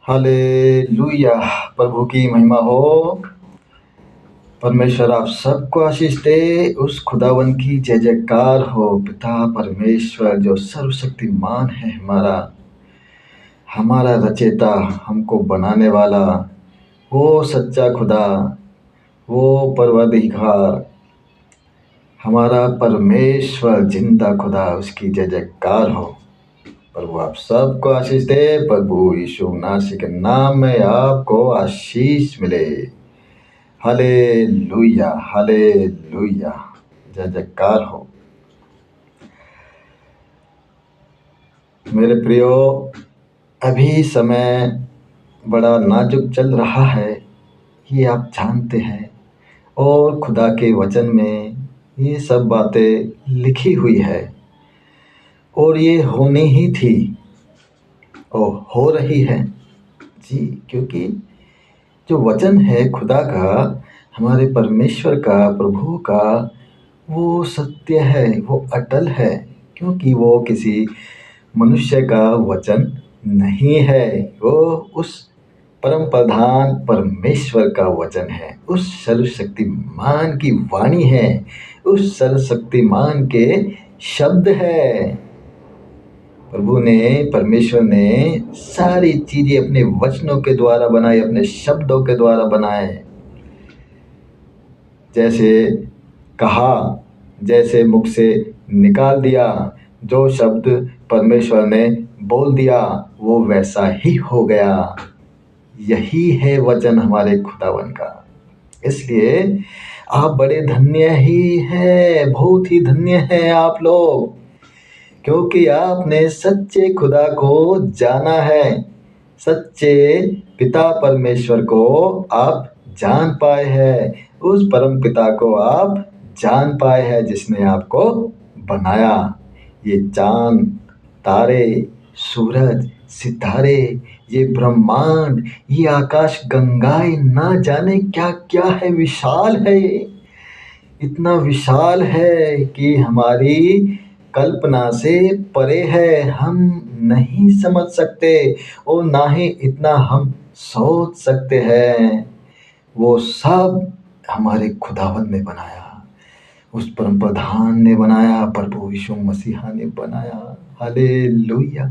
Hallelujah. प्रभु की महिमा हो। परमेश्वर आप सबको आशीष दे। उस खुदावन की जय जयकार हो। पिता परमेश्वर जो सर्वशक्तिमान है, हमारा हमारा रचेता, हमको बनाने वाला, वो सच्चा खुदा, वो परवरदिगार, हमारा परमेश्वर जिंदा खुदा, उसकी जय जयकार हो। प्रभु आप सबको आशीष दे। प्रभु यीशु नासी के नाम में आपको आशीष मिले। हालेलुया, हालेलुया, जय जयकार हो। मेरे प्रियो, अभी समय बड़ा नाजुक चल रहा है, ये आप जानते हैं, और खुदा के वचन में ये सब बातें लिखी हुई है और ये होनी ही थी और हो रही है जी। क्योंकि जो वचन है खुदा का, हमारे परमेश्वर का, प्रभु का, वो सत्य है, वो अटल है। क्योंकि वो किसी मनुष्य का वचन नहीं है, वो उस परम प्रधान परमेश्वर का वचन है, उस सर्वशक्तिमान की वाणी है, उस सर्वशक्तिमान के शब्द है। प्रभु ने, परमेश्वर ने सारी चीजें अपने वचनों के द्वारा बनाई, अपने शब्दों के द्वारा बनाए। जैसे कहा, जैसे मुख से निकाल दिया, जो शब्द परमेश्वर ने बोल दिया वो वैसा ही हो गया। यही है वचन हमारे खुदावन का। इसलिए आप बड़े धन्य ही हैं, बहुत ही धन्य हैं आप लोग, क्योंकि आपने सच्चे खुदा को जाना है। सच्चे पिता परमेश्वर को आप जान पाए हैं, उस परम पिता को आप जान पाए हैं जिसने आपको बनाया। ये चांद, तारे, सूरज, सितारे, ये ब्रह्मांड, ये आकाश गंगाएं, ना जाने क्या क्या है, विशाल है ये। इतना विशाल है कि हमारी कल्पना से परे है, हम नहीं समझ सकते और ना ही इतना हम सोच सकते हैं। वो सब हमारे खुदावन ने बनाया, उस परम प्रधान ने बनाया, प्रभु यीशु मसीहा ने बनाया। हालेलुया।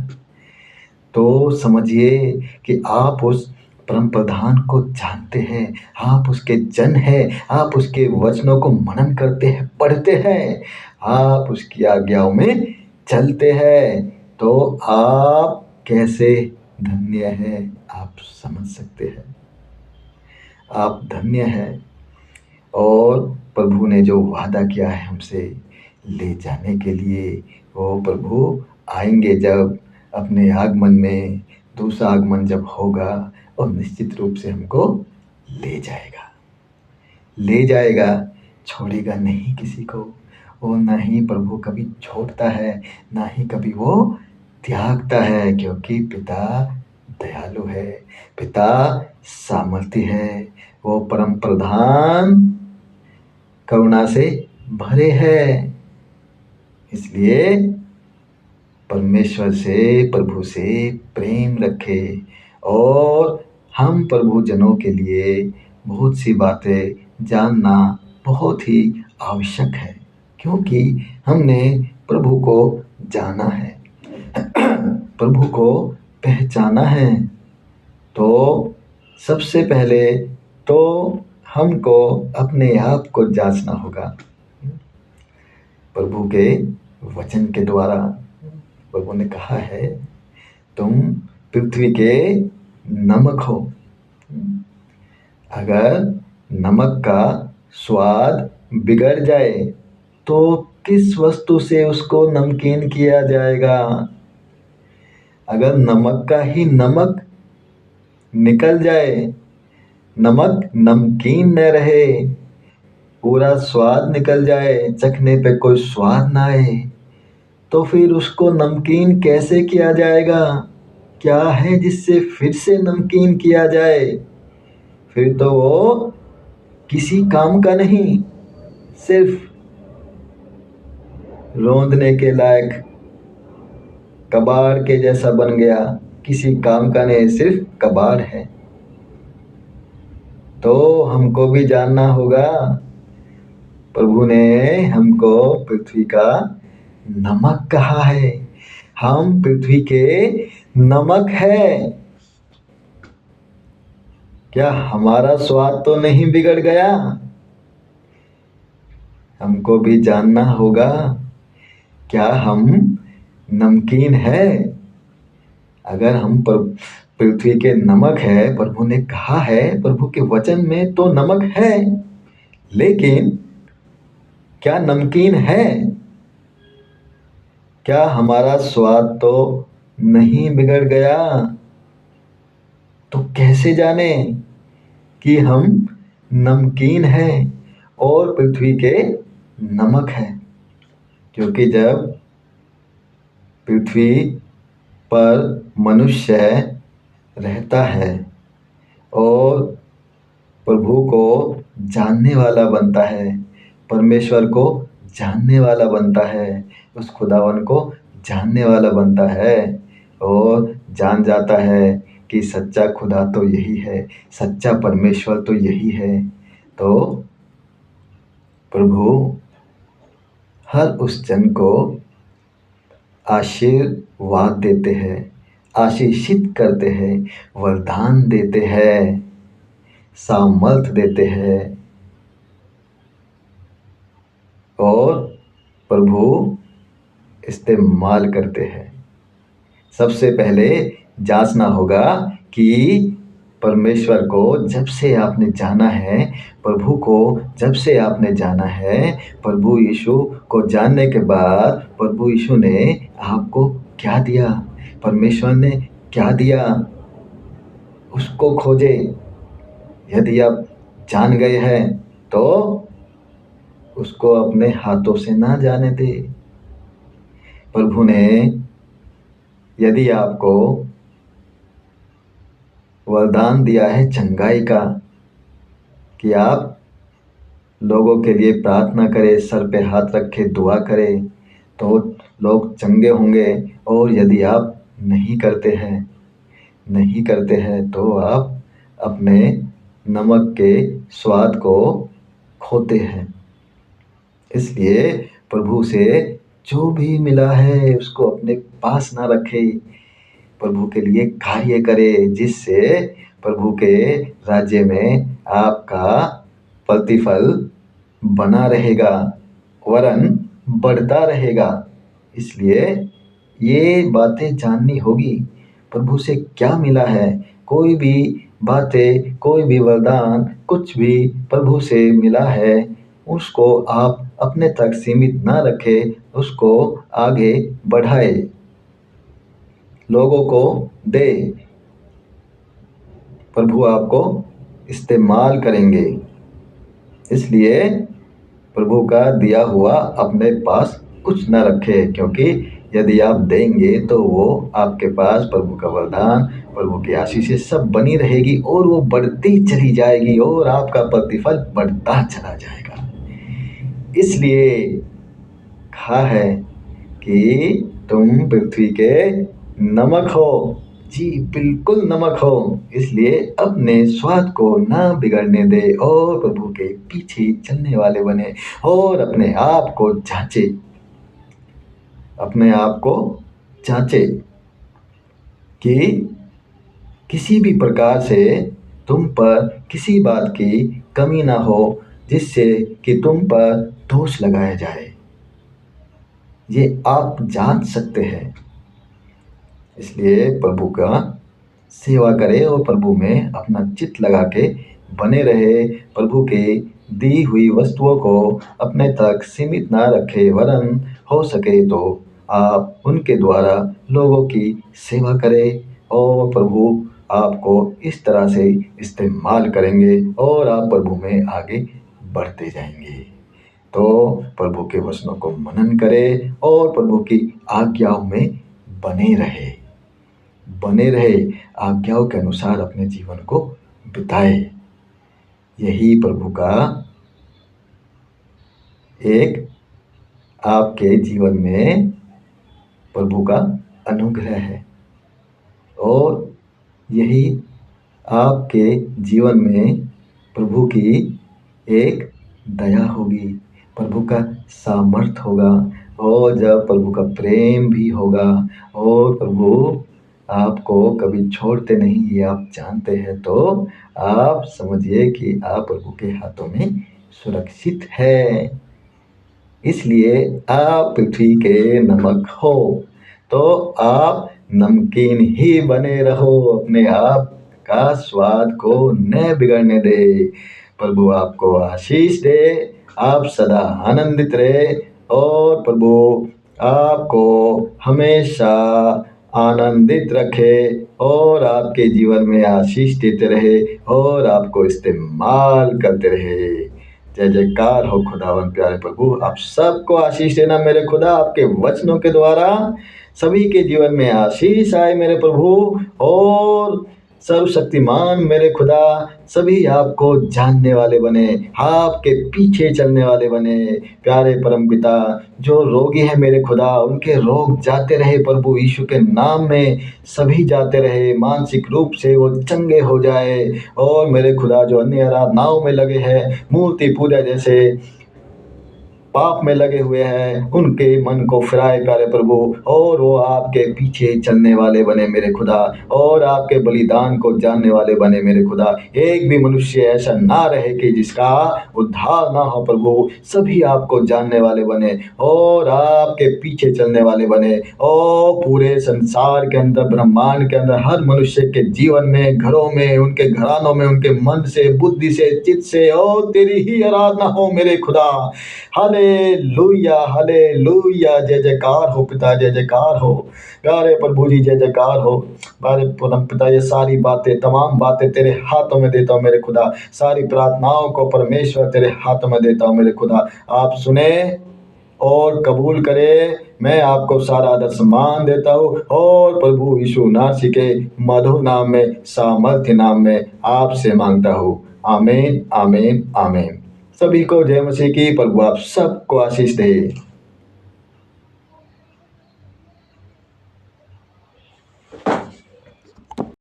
तो समझिए कि आप उस परम प्रधान को जानते हैं, आप उसके जन हैं, आप उसके वचनों को मनन करते हैं, पढ़ते हैं, आप उसकी आज्ञाओं में चलते हैं, तो आप कैसे धन्य हैं आप समझ सकते हैं। आप धन्य हैं। और प्रभु ने जो वादा किया है हमसे ले जाने के लिए, वो प्रभु आएंगे जब अपने आगमन में, दूसरा आगमन जब होगा, और निश्चित रूप से हमको ले जाएगा, ले जाएगा, छोड़ेगा नहीं किसी को। और ना ही प्रभु कभी छोड़ता है, ना ही कभी वो त्यागता है, क्योंकि पिता दयालु है, पिता सामर्थ्य है, वो परम प्रधान करुणा से भरे हैं। इसलिए परमेश्वर से, प्रभु से प्रेम रखे। और हम प्रभु जनों के लिए बहुत सी बातें जानना बहुत ही आवश्यक है, क्योंकि हमने प्रभु को जाना है, प्रभु को पहचाना है। तो सबसे पहले तो हमको अपने आप को जांचना होगा। प्रभु के वचन के द्वारा प्रभु ने कहा है, तुम पृथ्वी के नमक हो। अगर नमक का स्वाद बिगड़ जाए तो किस वस्तु से उसको नमकीन किया जाएगा। अगर नमक का ही नमक निकल जाए, नमक नमकीन न रहे, पूरा स्वाद निकल जाए, चखने पे कोई स्वाद ना आए, तो फिर उसको नमकीन कैसे किया जाएगा। क्या है जिससे फिर से नमकीन किया जाए। फिर तो वो किसी काम का नहीं, सिर्फ रोंदने के लायक कबाड़ के जैसा बन गया। किसी काम का नहीं, सिर्फ कबाड़ है। तो हमको भी जानना होगा। प्रभु ने हमको पृथ्वी का नमक कहा है। हम पृथ्वी के नमक है। क्या हमारा स्वाद तो नहीं बिगड़ गया? हमको भी जानना होगा। क्या हम नमकीन है? अगर हम पृथ्वी के नमक है, प्रभु ने कहा है, प्रभु के वचन में तो नमक है, लेकिन क्या नमकीन है? क्या हमारा स्वाद तो नहीं बिगड़ गया? तो कैसे जाने कि हम नमकीन हैं और पृथ्वी के नमक हैं? क्योंकि जब पृथ्वी पर मनुष्य रहता है और प्रभु को जानने वाला बनता है, परमेश्वर को जानने वाला बनता है, उस खुदावन को जानने वाला बनता है और जान जाता है कि सच्चा खुदा तो यही है, सच्चा परमेश्वर तो यही है, तो प्रभु हर उस जन को आशीर्वाद देते हैं, आशीषित करते हैं, वरदान देते हैं, सामर्थ देते हैं और प्रभु इस्तेमाल करते हैं। सबसे पहले जांचना होगा कि परमेश्वर को जब से आपने जाना है, प्रभु को जब से आपने जाना है, प्रभु यीशु को जानने के बाद प्रभु यीशु ने आपको क्या दिया, परमेश्वर ने क्या दिया, उसको खोजे। यदि आप जान गए हैं तो उसको अपने हाथों से ना जाने दे। प्रभु ने यदि आपको वरदान दिया है चंगाई का, कि आप लोगों के लिए प्रार्थना करें, सर पे हाथ रखे दुआ करें, तो लोग चंगे होंगे। और यदि आप नहीं करते हैं तो आप अपने नमक के स्वाद को खोते हैं। इसलिए प्रभु से जो भी मिला है उसको अपने पास ना रखे, प्रभु के लिए कार्य करे, जिससे प्रभु के राज्य में आपका प्रतिफल बना रहेगा, वरन बढ़ता रहेगा। इसलिए ये बातें जाननी होगी, प्रभु से क्या मिला है। कोई भी बातें, कोई भी वरदान, कुछ भी प्रभु से मिला है, उसको आप अपने तक सीमित ना रखें, उसको आगे बढ़ाए, लोगों को दे। प्रभु आपको इस्तेमाल करेंगे। इसलिए प्रभु का दिया हुआ अपने पास कुछ न रखे, क्योंकि यदि आप देंगे तो वो आपके पास प्रभु का वरदान, प्रभु की आशीषें सब बनी रहेगी और वो बढ़ती चली जाएगी और आपका प्रतिफल बढ़ता चला जाएगा। इसलिए कहा है कि तुम पृथ्वी के नमक हो। जी बिल्कुल नमक हो। इसलिए अपने स्वाद को ना बिगड़ने दे और प्रभु के पीछे चलने वाले बने और अपने आप को जांचे, अपने आप को जांचे कि किसी भी प्रकार से तुम पर किसी बात की कमी ना हो, जिससे कि तुम पर दोष लगाया जाए। ये आप जान सकते हैं। इसलिए प्रभु का सेवा करे और प्रभु में अपना चित्त लगा के बने रहे, प्रभु के दी हुई वस्तुओं को अपने तक सीमित ना रखे, वरन हो सके तो आप उनके द्वारा लोगों की सेवा करें और प्रभु आपको इस तरह से इस्तेमाल करेंगे और आप प्रभु में आगे बढ़ते जाएंगे। तो प्रभु के वचनों को मनन करें और प्रभु की आज्ञाओं में बने रहे, आज्ञाओं के अनुसार अपने जीवन को बिताए। यही प्रभु का एक आपके जीवन में प्रभु का अनुग्रह है। और यही आपके जीवन में प्रभु की एक दया होगी, प्रभु का सामर्थ होगा और जब प्रभु का प्रेम भी होगा और प्रभु आपको कभी छोड़ते नहीं ये आप जानते हैं, तो आप समझिए कि आप प्रभु के हाथों में सुरक्षित है। इसलिए आप पृथ्वी के नमक हो, तो आप नमकीन ही बने रहो, अपने आप का स्वाद को न बिगड़ने दे। प्रभु आपको आशीष दे, आप सदा आनंदित रहे और प्रभु आपको हमेशा आनंदित रखे और आपके जीवन में आशीष देते रहे और आपको इस्तेमाल करते रहे। जय जयकार हो खुदावन प्यारे प्रभु, आप सबको आशीष देना मेरे खुदा, आपके वचनों के द्वारा सभी के जीवन में आशीष आए मेरे प्रभु। और सर्वशक्तिमान मेरे खुदा सभी आपको जानने वाले बने, आपके पीछे चलने वाले बने। प्यारे परमपिता, जो रोगी हैं मेरे खुदा उनके रोग जाते रहे प्रभु यीशु के नाम में, सभी जाते रहे, मानसिक रूप से वो चंगे हो जाए। और मेरे खुदा जो अन्य आराधनाओं में लगे हैं, मूर्ति पूजा जैसे पाप में लगे हुए हैं, उनके मन को फिराए प्यारे प्रभु, और वो आपके पीछे चलने वाले बने मेरे खुदा, और आपके बलिदान को जानने वाले बने मेरे खुदा। एक भी मनुष्य ऐसा ना रहे कि जिसका उद्धार ना हो प्रभु, सभी आपको जानने वाले बने और आपके पीछे चलने वाले बने। और पूरे संसार के अंदर, ब्रह्मांड के अंदर, हर मनुष्य के जीवन में, घरों में, उनके घरानों में, उनके मन से, बुद्धि से, चित्त से, और तेरी ही आराधना हो मेरे खुदा। हालेलुया, हालेलुया, जय जयकार हो पिता, जय जयकार हो प्यारे प्रभु जी, जय जयकार हो प्यारे परम पिता। ये सारी बातें, तमाम बातें तेरे हाथों में देता हूँ मेरे खुदा, सारी प्रार्थनाओं को परमेश्वर तेरे हाथों में देता हूँ मेरे खुदा। आप सुने और कबूल करे, मैं आपको सारा आदर सम्मान देता हूँ और प्रभु यीशु नासी के मधुर नाम में, सामर्थ्य नाम में आपसे मांगता हूँ। आमीन, आमीन, आमीन। सभी को जय मसीह की। प्रभु आप सबको आशीष दे।